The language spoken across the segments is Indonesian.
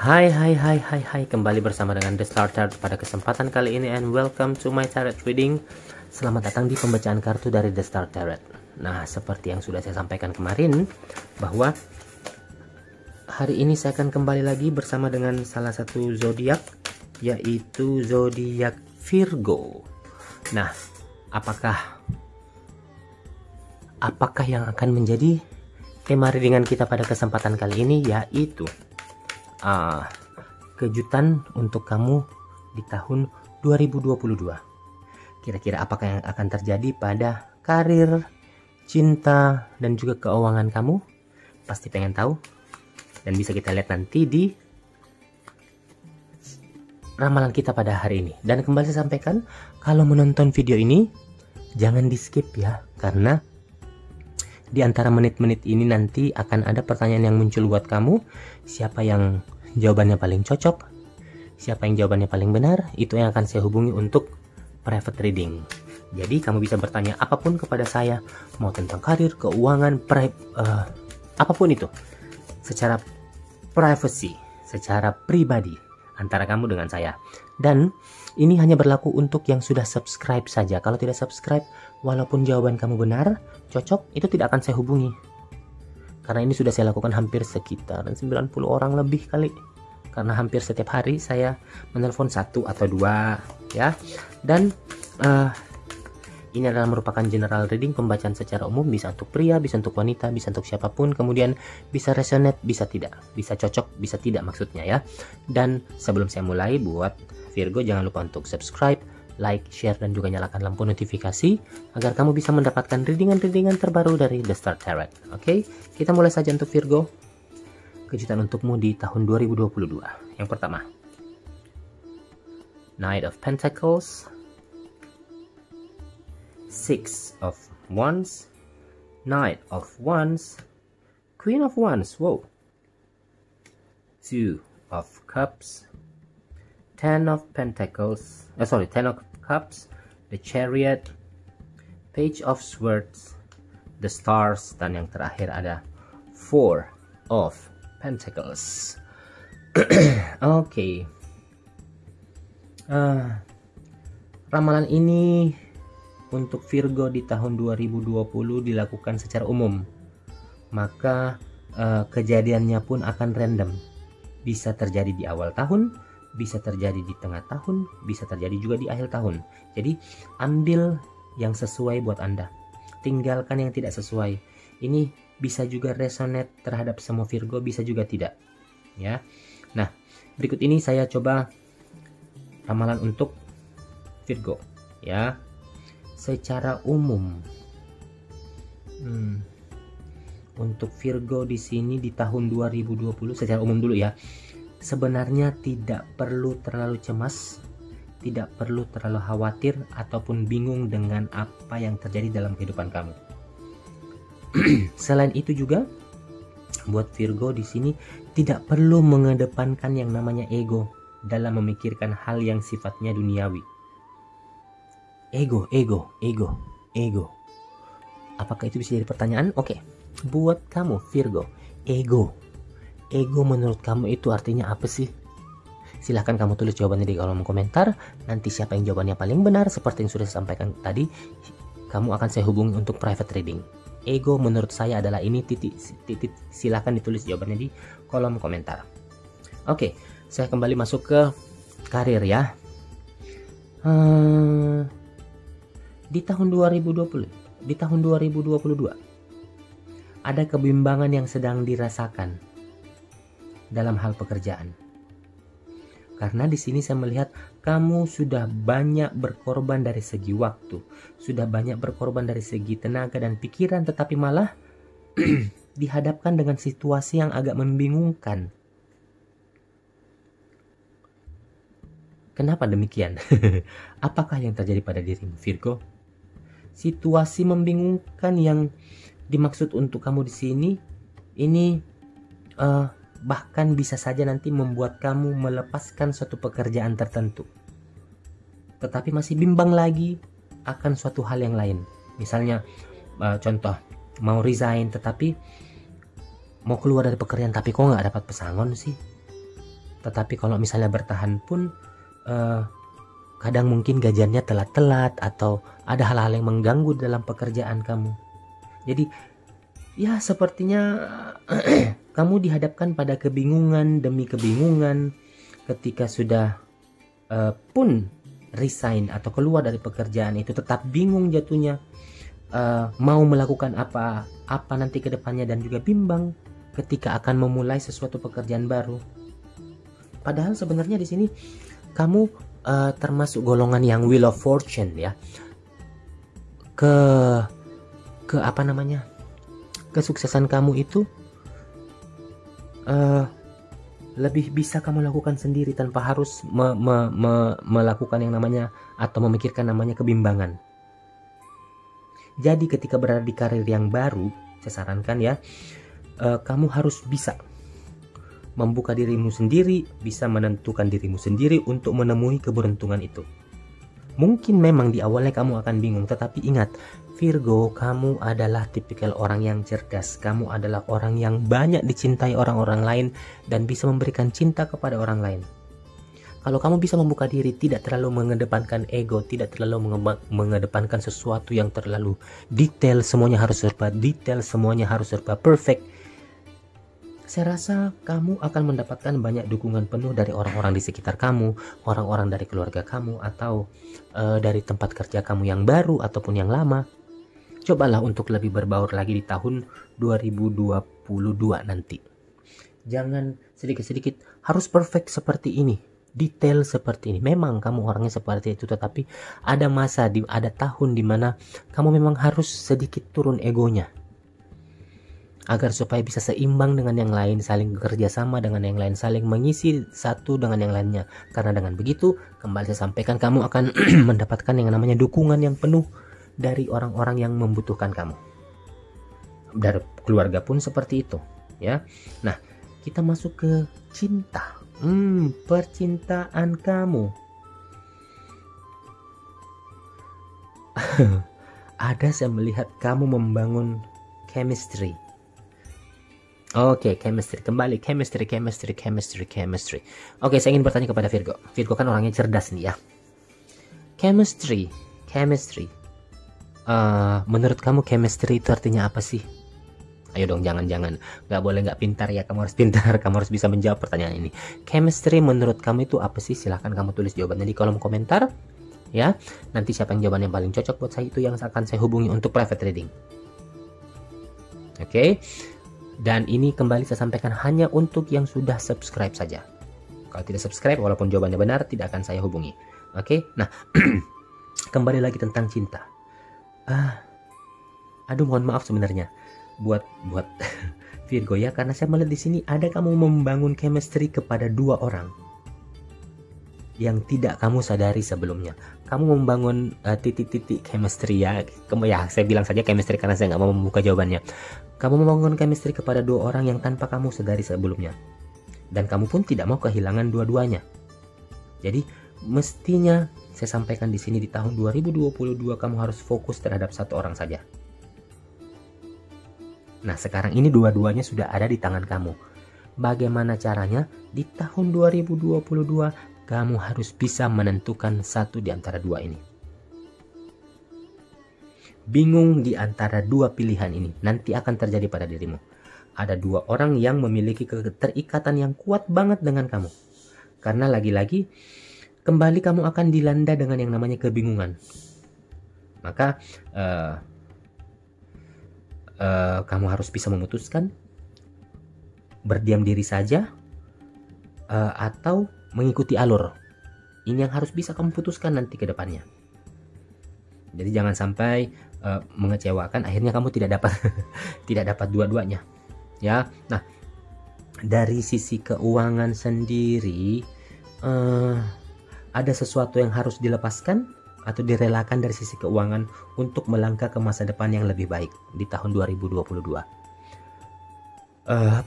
Hai, kembali bersama dengan The Starter pada kesempatan kali ini, and welcome to my tarot reading. Selamat datang di pembacaan kartu dari The Starter. Nah, seperti yang sudah saya sampaikan kemarin, bahwa hari ini saya akan kembali lagi bersama dengan salah satu zodiak, yaitu zodiak Virgo. Nah, apakah yang akan menjadi tema readingan kita pada kesempatan kali ini, yaitu kejutan untuk kamu di tahun 2022. Kira-kira apakah yang akan terjadi pada karir, cinta, dan juga keuangan kamu? Pasti pengen tahu, dan bisa kita lihat nanti di ramalan kita pada hari ini. Dan kembali saya sampaikan, kalau menonton video ini jangan di skip ya, karena di antara menit-menit ini nanti akan ada pertanyaan yang muncul buat kamu. Siapa yang jawabannya paling cocok, siapa yang jawabannya paling benar, itu yang akan saya hubungi untuk private reading. Jadi kamu bisa bertanya apapun kepada saya, mau tentang karir, keuangan, apapun itu, secara privacy, secara pribadi antara kamu dengan saya. Dan ini hanya berlaku untuk yang sudah subscribe saja. Kalau tidak subscribe, walaupun jawaban kamu benar, cocok, itu tidak akan saya hubungi. Karena ini sudah saya lakukan hampir sekitar 90 orang lebih kali. Karena hampir setiap hari saya menelpon 1 atau 2 ya. Dan ini adalah merupakan general reading, pembacaan secara umum, bisa untuk pria, bisa untuk wanita, bisa untuk siapapun. Kemudian bisa resonate, bisa tidak, bisa cocok, bisa tidak maksudnya ya. Dan sebelum saya mulai, buat Virgo jangan lupa untuk subscribe, like, share, dan juga nyalakan lampu notifikasi agar kamu bisa mendapatkan readingan-readingan terbaru dari The Star Tarot. Oke, kita mulai saja untuk Virgo. Kejutan untukmu di tahun 2022. Yang pertama, Knight of Pentacles, Six of Wands, Knight of Wands, Queen of Wands, wow, Two of Cups, Ten of Pentacles, Ten of Cups, the Chariot, Page of Swords, the Stars, dan yang terakhir ada Four of Pentacles. Oke. Ramalan ini untuk Virgo di tahun 2020 dilakukan secara umum. Maka kejadiannya pun akan random. Bisa terjadi di awal tahun, bisa terjadi di tengah tahun, bisa terjadi juga di akhir tahun. Jadi ambil yang sesuai buat Anda, tinggalkan yang tidak sesuai. Ini bisa juga resonate terhadap semua Virgo, bisa juga tidak ya. Nah, berikut ini saya coba ramalan untuk Virgo ya, secara umum. Untuk Virgo di sini di tahun 2020 secara umum dulu ya. Sebenarnya tidak perlu terlalu cemas, tidak perlu terlalu khawatir ataupun bingung dengan apa yang terjadi dalam kehidupan kamu. Selain itu juga buat Virgo di sini tidak perlu mengedepankan yang namanya ego dalam memikirkan hal yang sifatnya duniawi. Ego. Apakah itu bisa jadi pertanyaan? Oke. Buat kamu Virgo, ego menurut kamu itu artinya apa sih? Silahkan kamu tulis jawabannya di kolom komentar. Nanti siapa yang jawabannya paling benar, seperti yang sudah saya sampaikan tadi, kamu akan saya hubungi untuk private reading. Ego menurut saya adalah ini, titik. Silahkan ditulis jawabannya di kolom komentar. Oke, saya kembali masuk ke karir ya. Di tahun 2022 ada kebimbangan yang sedang dirasakan dalam hal pekerjaan. Karena di sini saya melihat kamu sudah banyak berkorban dari segi waktu, sudah banyak berkorban dari segi tenaga dan pikiran, tetapi malah dihadapkan dengan situasi yang agak membingungkan. Kenapa demikian? Apakah yang terjadi pada dirimu Virgo? Situasi membingungkan yang dimaksud untuk kamu di sini ini bahkan bisa saja nanti membuat kamu melepaskan suatu pekerjaan tertentu, tetapi masih bimbang lagi akan suatu hal yang lain. Misalnya contoh, mau resign tetapi mau keluar dari pekerjaan, tapi kok nggak dapat pesangon sih? Tetapi kalau misalnya bertahan pun kadang mungkin gajiannya telat-telat atau ada hal-hal yang mengganggu dalam pekerjaan kamu. Jadi ya sepertinya kamu dihadapkan pada kebingungan demi kebingungan ketika sudah pun resign atau keluar dari pekerjaan itu, tetap bingung jatuhnya, mau melakukan apa nanti ke depannya, dan juga bimbang ketika akan memulai sesuatu pekerjaan baru. Padahal sebenarnya di sini kamu termasuk golongan yang wheel of fortune ya. Ke apa namanya? Kesuksesan kamu itu lebih bisa kamu lakukan sendiri tanpa harus melakukan yang namanya atau memikirkan namanya kebimbangan. Jadi ketika berada di karir yang baru, saya sarankan ya, kamu harus bisa membuka dirimu sendiri, bisa menentukan dirimu sendiri untuk menemui keberuntungan itu. Mungkin memang di awalnya kamu akan bingung, tetapi ingat, Virgo, kamu adalah tipikal orang yang cerdas. Kamu adalah orang yang banyak dicintai orang-orang lain dan bisa memberikan cinta kepada orang lain. Kalau kamu bisa membuka diri, tidak terlalu mengedepankan ego, tidak terlalu mengedepankan sesuatu yang terlalu detail, semuanya harus serba detail, semuanya harus serba perfect, saya rasa kamu akan mendapatkan banyak dukungan penuh dari orang-orang di sekitar kamu, orang-orang dari keluarga kamu, atau dari tempat kerja kamu yang baru ataupun yang lama. Cobalah untuk lebih berbaur lagi di tahun 2022 nanti. Jangan sedikit-sedikit harus perfect seperti ini, detail seperti ini. Memang kamu orangnya seperti itu, tetapi ada masa, ada tahun dimana kamu memang harus sedikit turun egonya, agar supaya bisa seimbang dengan yang lain, saling bekerja sama dengan yang lain, saling mengisi satu dengan yang lainnya. Karena dengan begitu, kembali saya sampaikan, kamu akan mendapatkan yang namanya dukungan yang penuh dari orang-orang yang membutuhkan kamu. Dari keluarga pun seperti itu, ya. Nah, kita masuk ke cinta. Percintaan kamu. Ada saya melihat kamu membangun chemistry. Oke, chemistry. Kembali chemistry. Oke, saya ingin bertanya kepada Virgo. Virgo kan orangnya cerdas nih ya. Chemistry. Menurut kamu chemistry itu artinya apa sih? Ayo dong, jangan. Gak boleh gak pintar ya. Kamu harus pintar. Kamu harus bisa menjawab pertanyaan ini. Chemistry menurut kamu itu apa sih? Silahkan kamu tulis jawabannya di kolom komentar. Ya, nanti siapa yang jawaban yang paling cocok buat saya itu yang akan saya hubungi untuk private reading. Oke. Dan ini kembali saya sampaikan hanya untuk yang sudah subscribe saja. Kalau tidak subscribe, walaupun jawabannya benar, tidak akan saya hubungi. Oke, nah kembali lagi tentang cinta. Aduh, mohon maaf sebenarnya buat Virgo ya, karena saya melihat di sini ada kamu membangun chemistry kepada dua orang yang tidak kamu sadari sebelumnya. Kamu membangun titik-titik chemistry ya. Saya bilang saja chemistry karena saya nggak mau membuka jawabannya. Kamu membangun chemistry kepada dua orang yang tanpa kamu sadari sebelumnya. Dan kamu pun tidak mau kehilangan dua-duanya. Jadi mestinya saya sampaikan di sini di tahun 2022 kamu harus fokus terhadap satu orang saja. Nah, sekarang ini dua-duanya sudah ada di tangan kamu. Bagaimana caranya? Di tahun 2022 kamu harus bisa menentukan satu di antara dua ini. Bingung di antara dua pilihan ini, nanti akan terjadi pada dirimu. Ada dua orang yang memiliki keterikatan yang kuat banget dengan kamu. Karena lagi-lagi, kembali kamu akan dilanda dengan yang namanya kebingungan. Maka, kamu harus bisa memutuskan, berdiam diri saja, atau mengikuti alur. Ini yang harus bisa kamu putuskan nanti ke depannya. Jadi jangan sampai mengecewakan, akhirnya kamu tidak dapat dua-duanya. Ya. Nah, dari sisi keuangan sendiri ada sesuatu yang harus dilepaskan atau direlakan dari sisi keuangan untuk melangkah ke masa depan yang lebih baik di tahun 2022.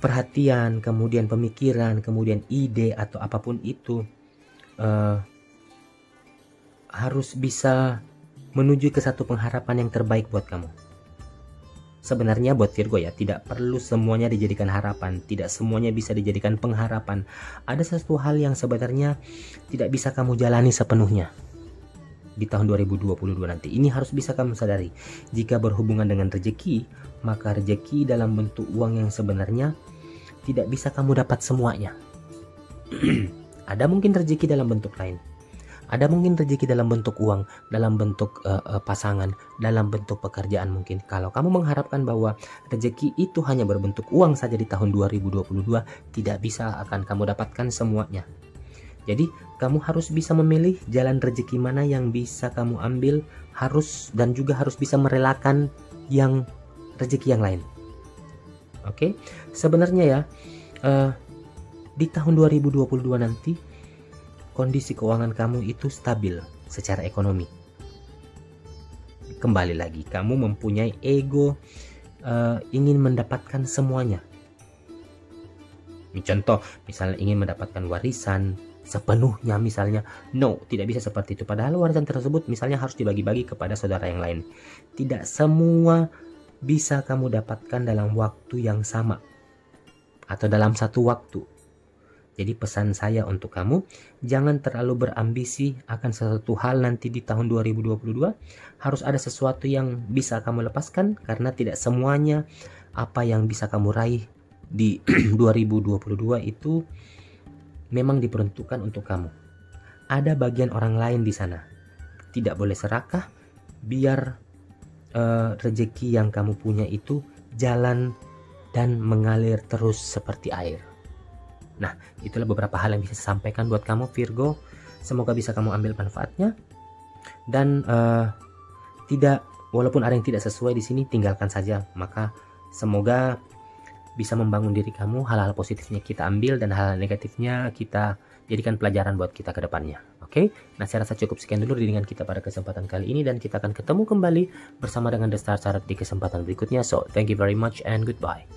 Perhatian, kemudian pemikiran, kemudian ide atau apapun itu harus bisa menuju ke satu pengharapan yang terbaik buat kamu. Sebenarnya buat Virgo ya, tidak perlu semuanya dijadikan harapan, tidak semuanya bisa dijadikan pengharapan. Ada sesuatu hal yang sebenarnya tidak bisa kamu jalani sepenuhnya di tahun 2022 nanti. Ini harus bisa kamu sadari. Jika berhubungan dengan rezeki, maka rezeki dalam bentuk uang yang sebenarnya tidak bisa kamu dapat semuanya. Ada mungkin rezeki dalam bentuk lain. Ada mungkin rezeki dalam bentuk uang, dalam bentuk pasangan, dalam bentuk pekerjaan mungkin. Kalau kamu mengharapkan bahwa rezeki itu hanya berbentuk uang saja di tahun 2022, tidak bisa akan kamu dapatkan semuanya. Jadi kamu harus bisa memilih jalan rezeki mana yang bisa kamu ambil, dan juga harus bisa merelakan yang rezeki yang lain. Oke, sebenarnya ya di tahun 2022 nanti kondisi keuangan kamu itu stabil secara ekonomi. Kembali lagi, kamu mempunyai ego ingin mendapatkan semuanya. Contoh, misalnya ingin mendapatkan warisan sepenuhnya misalnya. No, tidak bisa seperti itu. Padahal warisan tersebut misalnya harus dibagi-bagi kepada saudara yang lain. Tidak semua bisa kamu dapatkan dalam waktu yang sama atau dalam satu waktu. Jadi pesan saya untuk kamu, jangan terlalu berambisi akan sesuatu hal nanti di tahun 2022. Harus ada sesuatu yang bisa kamu lepaskan, karena tidak semuanya apa yang bisa kamu raih di 2022 itu memang diperuntukkan untuk kamu. Ada bagian orang lain di sana. Tidak boleh serakah, biar rezeki yang kamu punya itu jalan dan mengalir terus seperti air. Nah, itulah beberapa hal yang bisa saya sampaikan buat kamu Virgo. Semoga bisa kamu ambil manfaatnya. Dan walaupun ada yang tidak sesuai di sini, tinggalkan saja. Maka semoga bisa membangun diri kamu. Hal-hal positifnya kita ambil dan hal-hal negatifnya kita jadikan pelajaran buat kita ke depannya. Oke? Nah, saya rasa cukup sekian dulu dengan kita pada kesempatan kali ini, dan kita akan ketemu kembali bersama dengan The Star Chart di kesempatan berikutnya. So, thank you very much and goodbye.